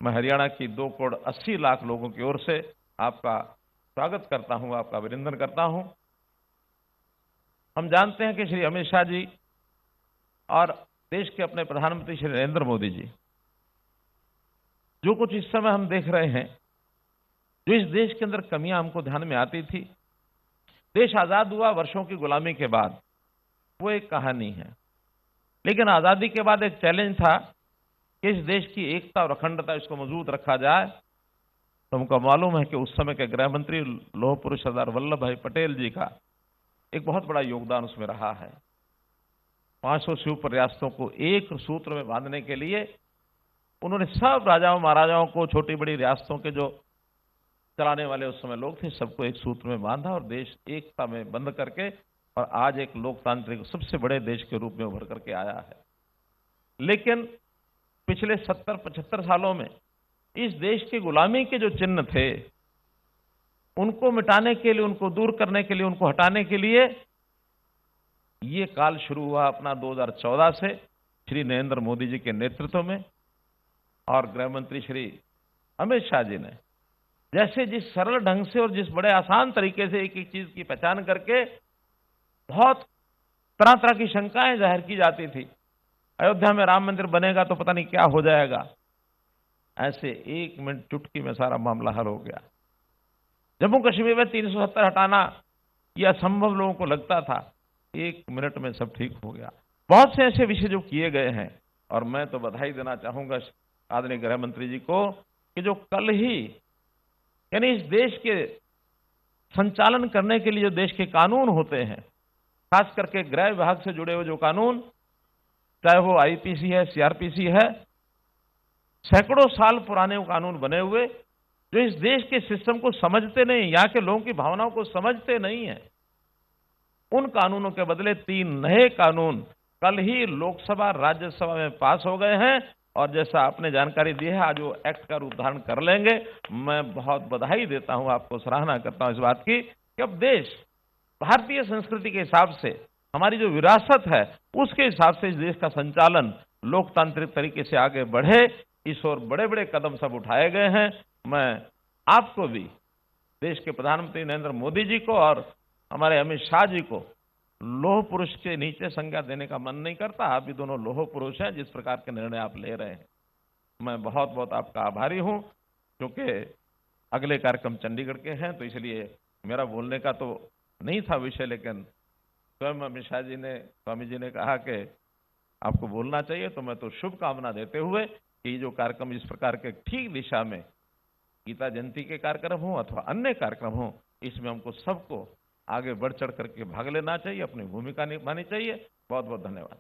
मैं हरियाणा की 2,80,00,000 लोगों की ओर से आपका स्वागत करता हूं, आपका अभिनंदन करता हूं। हम जानते हैं कि श्री अमित शाह जी और देश के अपने प्रधानमंत्री श्री नरेंद्र मोदी जी, जो कुछ इस समय हम देख रहे हैं, जो इस देश के अंदर कमियां हमको ध्यान में आती थी, देश आजाद हुआ वर्षों की गुलामी के बाद, वो एक कहानी है। लेकिन आजादी के बाद एक चैलेंज था कि इस देश की एकता और अखंडता इसको मजबूत रखा जाए। तो हमको मालूम है कि उस समय के गृह मंत्री लौह पुरुष सरदार वल्लभ भाई पटेल जी का एक बहुत बड़ा योगदान उसमें रहा है। 500 शिव प्रयासों को एक सूत्र में बांधने के लिए उन्होंने सब राजाओं महाराजाओं को, छोटी बड़ी रियासतों के जो चलाने वाले उस समय लोग थे, सबको एक सूत्र में बांधा और देश एकता में बंद करके और आज एक लोकतांत्रिक सबसे बड़े देश के रूप में उभर करके आया है। लेकिन पिछले 70-75 सालों में इस देश की गुलामी के जो चिन्ह थे, उनको मिटाने के लिए, उनको दूर करने के लिए, उनको हटाने के लिए ये काल शुरू हुआ अपना 2014 से श्री नरेंद्र मोदी जी के नेतृत्व में। और गृह मंत्री श्री अमित शाह जी ने जैसे जिस सरल ढंग से और जिस बड़े आसान तरीके से एक एक चीज की पहचान करके, बहुत तरह तरह की शंकाएं जाहिर की जाती थी, अयोध्या में राम मंदिर बनेगा तो पता नहीं क्या हो जाएगा, ऐसे 1 मिनट चुटकी में सारा मामला हल हो गया। जम्मू कश्मीर में 370 हटाना यह असंभव लोगों को लगता था, 1 मिनट में सब ठीक हो गया। बहुत से ऐसे विषय जो किए गए हैं, और मैं तो बधाई देना चाहूंगा आदरणीय गृह मंत्री जी को कि जो कल ही, यानी इस देश के संचालन करने के लिए जो देश के कानून होते हैं, खास करके गृह विभाग से जुड़े हुए जो कानून, चाहे वो आईपीसी है, सीआरपीसी है, सैकड़ों साल पुराने वो कानून बने हुए, जो इस देश के सिस्टम को समझते नहीं, यहाँ के लोगों की भावनाओं को समझते नहीं है, उन कानूनों के बदले 3 नए कानून कल ही लोकसभा राज्यसभा में पास हो गए हैं। और जैसा आपने जानकारी दी है, आज वो एक्ट का रूप धारण कर लेंगे। मैं बहुत बधाई देता हूं, आपको सराहना करता हूं इस बात की कि अब देश भारतीय संस्कृति के हिसाब से, हमारी जो विरासत है उसके हिसाब से इस देश का संचालन लोकतांत्रिक तरीके से आगे बढ़े, इस ओर बड़े बड़े कदम सब उठाए गए हैं। मैं आपको भी, देश के प्रधानमंत्री नरेंद्र मोदी जी को और हमारे अमित शाह जी को लौह पुरुष के नीचे संज्ञा देने का मन नहीं करता। आप भी दोनों लौह पुरुष हैं, जिस प्रकार के निर्णय आप ले रहे हैं। मैं बहुत बहुत आपका आभारी हूं, क्योंकि अगले कार्यक्रम चंडीगढ़ के हैं, तो इसलिए मेरा बोलने का तो नहीं था विषय, लेकिन स्वयं अमित शाह जी ने, स्वामी जी ने कहा कि आपको बोलना चाहिए, तो मैं तो शुभकामना देते हुए कि ये जो कार्यक्रम इस प्रकार के ठीक दिशा में, गीता जयंती के कार्यक्रम हो अथवा अन्य कार्यक्रम हो, इसमें हमको सबको आगे बढ़ चढ़ करके भाग लेना चाहिए, अपनी भूमिका निभानी चाहिए। बहुत बहुत धन्यवाद।